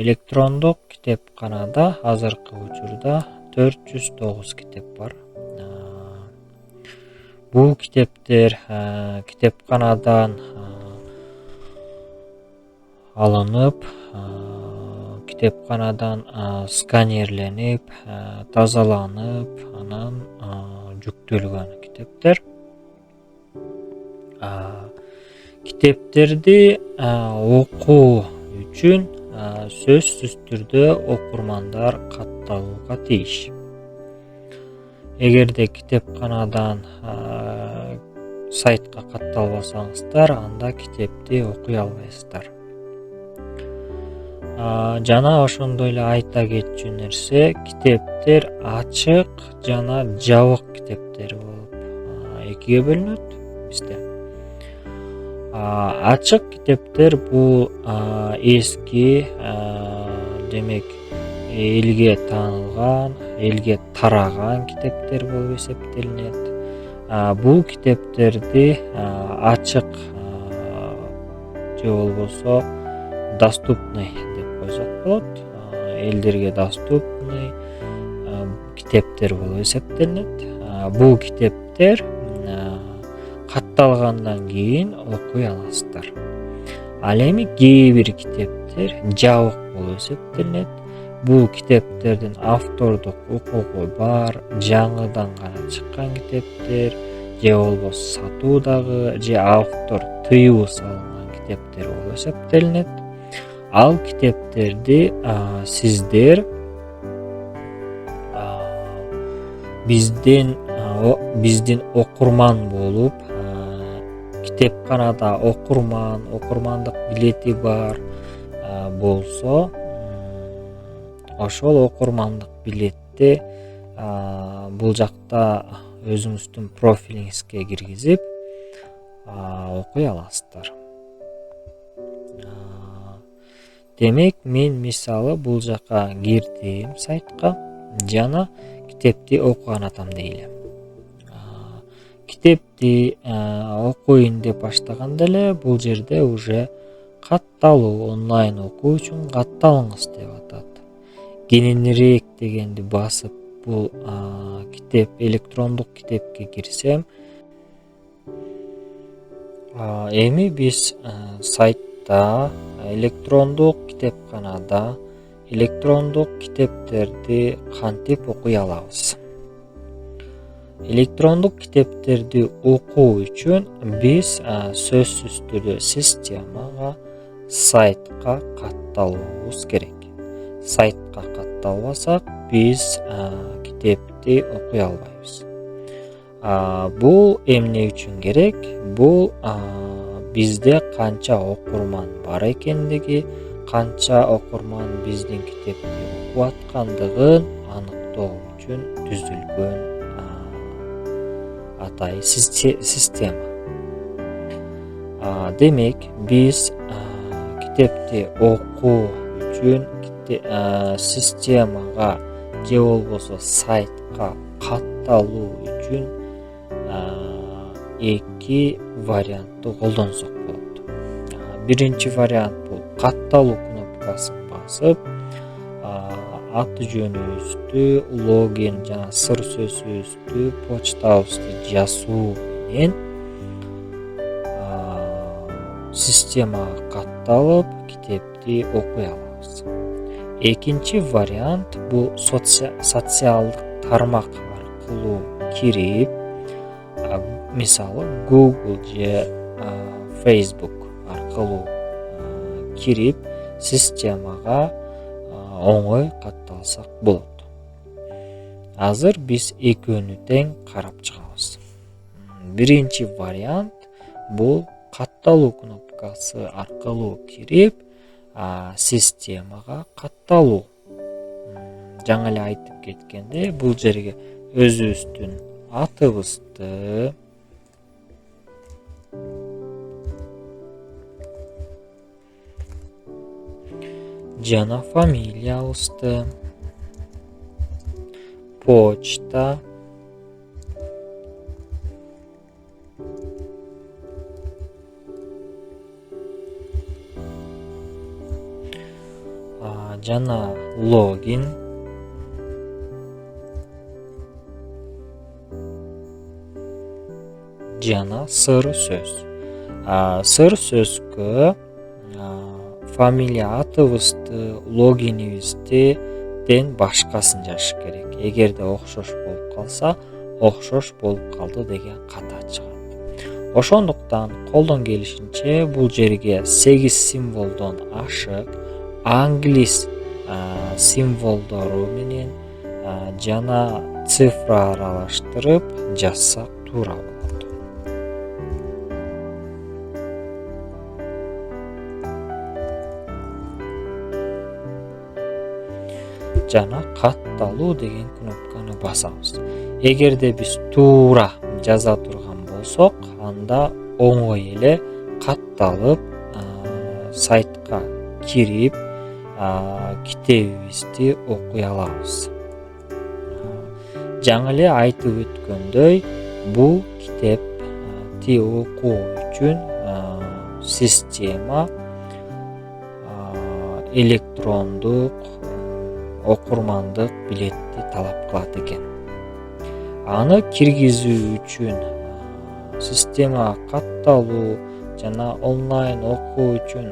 электрондук китепканада азыркы учурда 409 китеп бар. Бул китептер китепканадан алынып, китепканадан сканерленип, тазаланып, анан жүктөлгөн китептер. Китептерди окуу үчүн сөзсүз түрдө окурмандар катталууга тийиш. Эгерде китепканадан сайтка катталбасаңыздар, анда китепти окуй албайсыздар. Жана ошондой эле айта кетчү нерсе, китептер ачык жана жабык китептер болуп экиге бөлүнөт бизде. Ачык китептер бул эски, демек элге таанылган, элге тараган китептер болуп эсептелинет. Бул китептерди ачык же болбосо доступный деп койсок болот. Элдерге доступный китептер болуп эсептелинет. Бул китептер катталгандан кийин окуй аласыздар. Ал эми кээ бир китептер жабык болуп эсептелинет. Бул китептердин автордук укугу бар, жаңыдан гана чыккан китептер, же болбосо сатуудагы, же автор тыюу салынган китептер болуп эсептелинет. Ал китептерди сиздер биздин окурман болуп, китепканада окурмандык билети бар болсо, ошол окурмандык билетти бул жакта өзүңүздүн профилиңизге киргизип окуй аласыздар. Демек, мен мисалы бул жака кирдим сайтка жана китепти окуган атам дейли. Китепти окуйн деп баштаганда эле бул жерде уже катталуу, онлайн окуу үчүн катталыңыз деп атат. Кененирээк дегенди басып бул китеп, электрондук китепке кирсем, эми биз сайтта электрондук китепканада электрондук китептерди кантип окуй алабыз? Электрондук китептерди окуу үчүн биз сөзсүз түрдө системага, сайтка катталуубуз керек. Сайтка катталбасак, биз китепти окуй албайбыз. Бул эмне үчүн керек? Бул бизде канча окурман бар экендиги, канча окурман биздин китепти окуп аткандыгын аныктоо үчүн түзүлгөн атайын система. Демек, биз китепти окуу үчүн системага же болбосо сайтка катталуу үчүн эки вариантты колдонсок болот. Биринчи вариант бул катталуу кнопкасын басып, аты жөнүбүздү, логин жана сыр сөзүбүздү, почтабызды жазуу менен системага катталып, китепти окуй алабыз. Экинчи вариант бул социалдык тармак аркылуу кирип, мисалы Google же Facebook аркылуу кирип, системага оңой катталсак болот. Азыр биз экөөнү тең карап чыгабыз. Биринчи вариант бул катталуу кнопкасы аркылуу кирип, системага катталуу. Жаңы эле айтып кеткендей, бул жерге өзүбүздүн атыбызды, жана фамилиябызды, почта, жана логин, жана сыр сөз. Сыр сөзгө фамилия атыбызды, логинибизден башкасын жазыш керек. Эгерде окшош болуп калса, окшош болуп калды деген ката чыгат. Ошондуктан колдон келишинче бул жерге 8 символдон ашык англис символдору менен жана цифра аралаштырып жазсак туура болот. Жана катталуу деген кнопканы басабыз. Эгерде биз туура жаза турган болсок, анда оңой эле катталып сайтка кирип китебибизди окуй алабыз. Жаңы эле айтып өткөндөй, бул китепти окуу үчүн система электрондук окурмандык билетти талап кылат экен. Аны киргизүү үчүн система катталуу жана онлайн окуу үчүн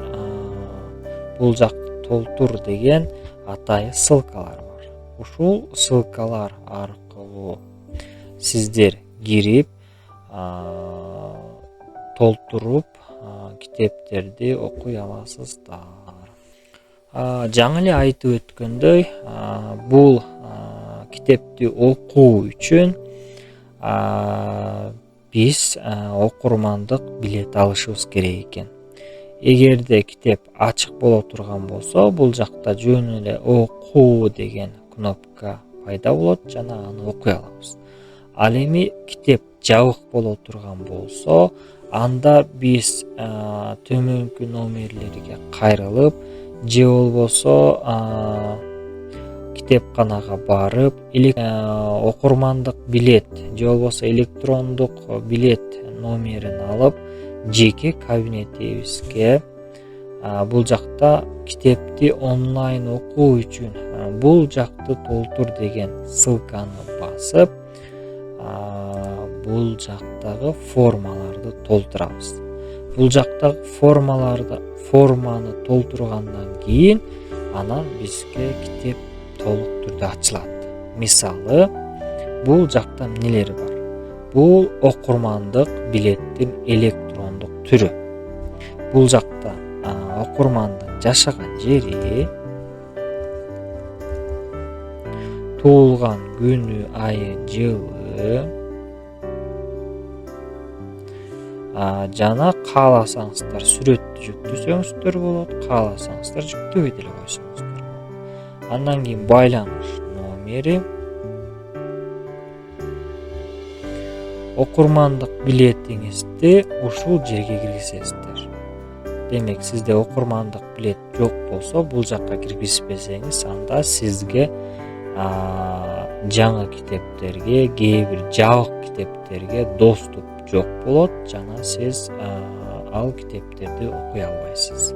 бул жакты толтур деген атайын ссылкалар бар. Ушул ссылкалар аркылуу сиздер кирип толтуруп китептерди окуй аласыздар. Жаңы эле айтып өткөндөй, бул китепти окуу үчүн биз окурмандык билет алышыбыз керек экен. Эгерде китеп ачык боло турган болсо, бул жакта жөн эле окуу деген кнопка пайда болот жана аны окуй алабыз. Ал эми китеп жабык боло турган болсо, анда биз төмөнкү номерлерге кайрылып, же болбосо китепканага барып, окурмандык билет же болбосо электрондук билет номерин алып, жеке кабинетибизге бул жакта китепти онлайн окуу үчүн бул жакты толтур деген ссылканы басып, бул жактагы формаларды толтурабыз. Бул жактагы форманы толтургандан кийин анан бизге китеп толук түрдө ачылат. Мисалы, бул жакта эмнелер бар? Бул окурмандык билеттин электрондук түрү. Бул жакта окурмандын жашаган жери, туулган күнү, айы, жылы, жана кааласаңыздар сүрөттү жүктөсөңүздөр болот, кааласаңыздар жүктөбөй деле койсоңуздар болот. Андан кийин байланыш номери, окурмандык билетиңизди ушул жерге киргизесиздер. Демек, сизде окурмандык билет жок болсо, бул жакка киргизбесеңиз, анда сизге жаңы китептерге, кээ бир жабык китептерге доступ жок болот жана сиз ал китептерди окуй албайсыз.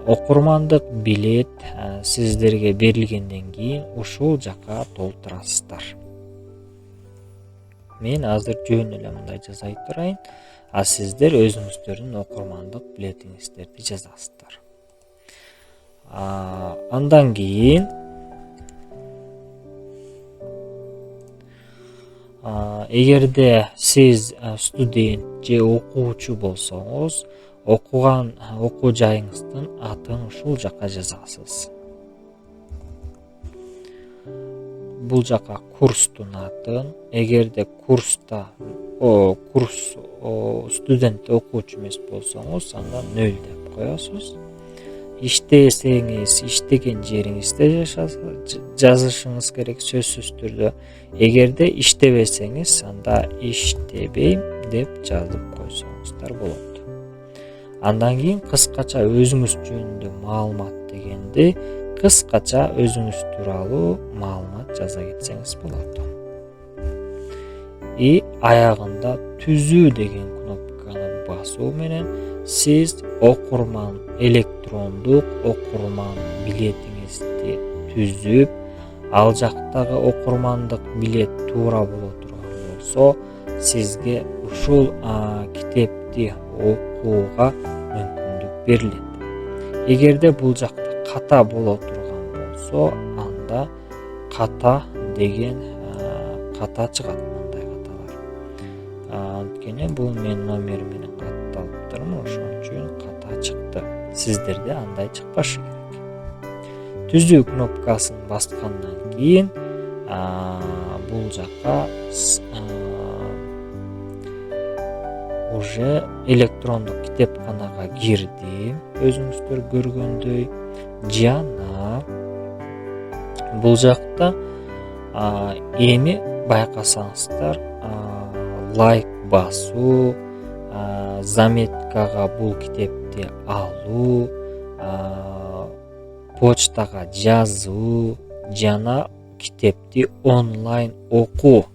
Окурмандык билет сиздерге берилгенден кийин ушул жака толтурасыздар. Мен азыр жөн эле мындай жазай турайын, сиздер өзүңүздөрдүн окурмандык билетиңиздерди жазасыздар. Андан кийин эгерде сиз студент же окуучу болсоңуз, окуган окуу жайыңыздын атын ушул жака жазасыз. Бул жака курстун атын, эгерде курста студент окуучу эмес болсоңуз, анда 0 деп коесуз. Иштесеңиз, иштеген жериңизде жазышыңыз керек сөзсүз түрдө. Эгерде иштебесеңиз, анда иштебейм деп жазып койсоңуздар болот. Андан кийин кыскача өзүңүз жөнүндө маалымат дегенди кыскача өзүңүз тууралуу маалымат жаза кетсеңиз болот. Аягында түзүү деген кнопканы басуу менен сиз окурман электрондук окурман билетиңизди түзүп, ал жактагы окурмандык билет туура боло турган болсо, сизге ушул китепти окууга мүмкүндүк берилет. Эгерде бул жакта ката боло турган болсо, анда ката деген ката чыгат, мындай каталар. Анткени бул мен номер менен катталыптырмын, ошон үчүн ката чыкты. Сиздерде андай чыкпашы керек. Түзүү кнопкасын баскандан кийин бул жака уже электрондук китепканага кирдим, өзүңүздөр көргөндөй. Жана бул жакта эми байкасаңыздар, лайк басуу, заметкага бул китепти алуу, почтага жазуу жана китепти онлайн окуу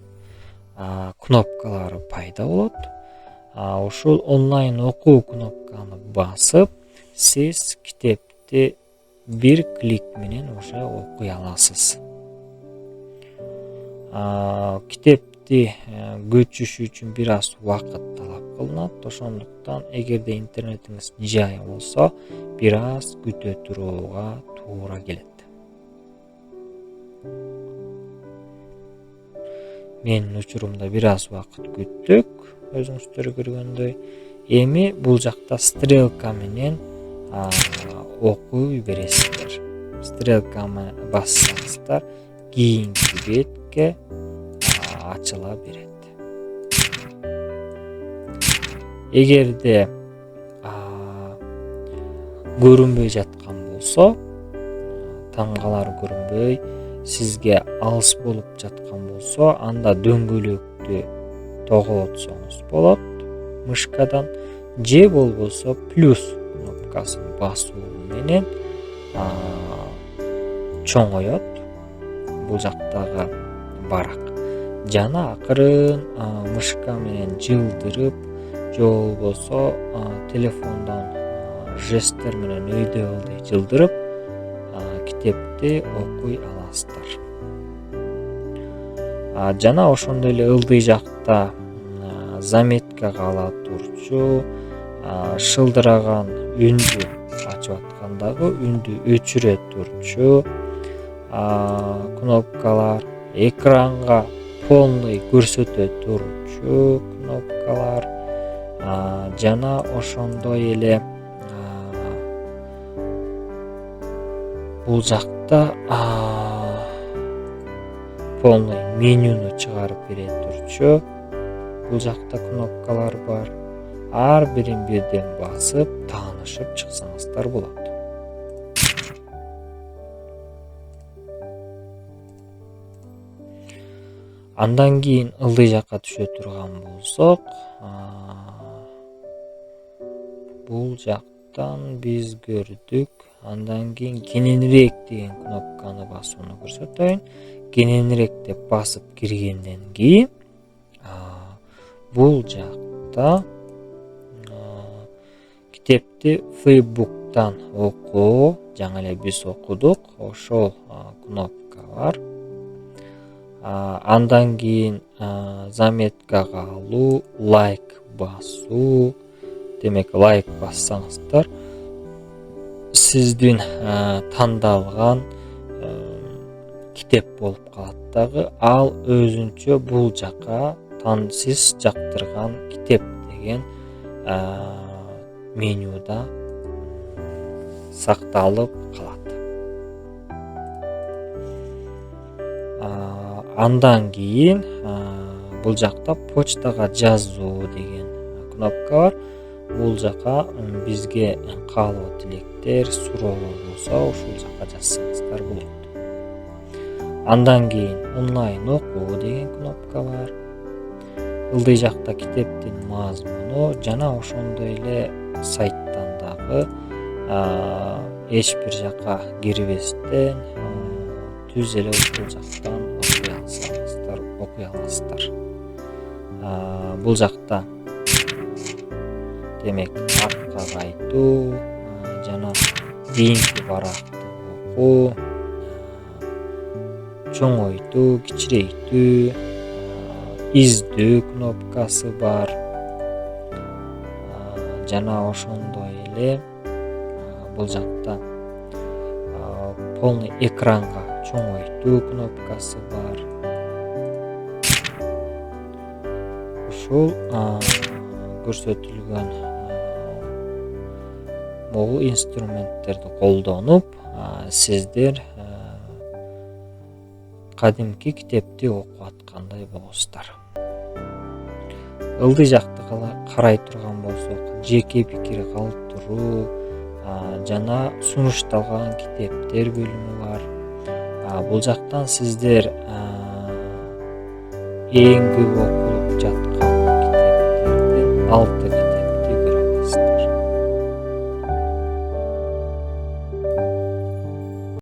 кнопкалары пайда болот. Ушул онлайн окуу кнопканы басып, сиз китепти бир клик менен уже окуй аласыз. Китепти көчүш үчүн бир аз убакыт талап кылынат, ошондуктан эгерде интернетиңиз жай болсо, бир аз күтө турууга туура келет. Менин учурумда бир аз убакыт күттүк, өзүңүздөр көргөндөй. Эми бул жакта стрелка менен окуй бересиздер. Стрелканы бассаңыздар, кийинки бетке ачыла берет. Эгерде көрүнбөй жаткан болсо, таңгалар көрүнбөй, сизге алыс болуп жаткан болсо, анда дөңгөлөктү тоголотсоңуз болот мышкадан, же болбосо плюс кнопкасын басуу менен чоңоет бул жактагы барак. Жана акырын мышка менен жылдырып, же болбосо телефондан жесттер менен өйдө ылдый жылдырып китепти окуй аласыздар. Жана ошондой эле ылдый жакта заметкага ала турчу шылдыраган үндү ачып аткандагы үндү өчүрө турчу кнопкалар, экранга полный көрсөтө турчу кнопкалар, жана ошондой эле бул жакта полный менюну чыгарып бере турчу бул жакта кнопкалар бар. Ар бирин бирден басып, таанышып чыксаңыздар болот. Андан кийин ылдый жакка түшө турган болсок, бул жактан биз көрдүк. Андан кийин кененирээк деген кнопканы басууну көрсөтөйүн. Кененирээк деп басып киргенден кийин бул жакта китепти фейсбуктан окуу, жаңы эле биз окудук, ошол кнопка бар. Андан кийин заметкага алуу, лайк басуу. Демек, лайк бассаңыздар, сиздин тандалган китеп болуп калат дагы. Ал өзүнчө бул жака сиз жактырган китеп деген менюда сакталып калат. Андан кийин бул жакта почтага жазуу деген кнопка бар. Бул жака бизге каалоо тилектер, суроолор болсо, ушул жака жазсаңыздар болот. Андан кийин онлайн окуу деген кнопка бар. Ылдый жакта китептин мазмуну жана ошондой эле сайттан дагы эч бир жака кирбестен түз эле ушул жактан окуй аласыздар. Бул жакта демек баракка кайтуу жана кийинки баракты окуу, чоңойтуу, кичирейтүү, издөө кнопкасы бар. Жана ошондой эле бул жакта полный экранга чоңойтуу кнопкасы бар. Ушул көрсөтүлгөн могул инструменттерди колдонуп сиздер кадимки китепти окуп аткандай болосуздар. Ылдый жакты карай турган болсок, жеке пикир калтыруу жана сунушталган китептер бөлүмү бар. Бул жактан сиздер эң көп окулуп жаткан китептерди 6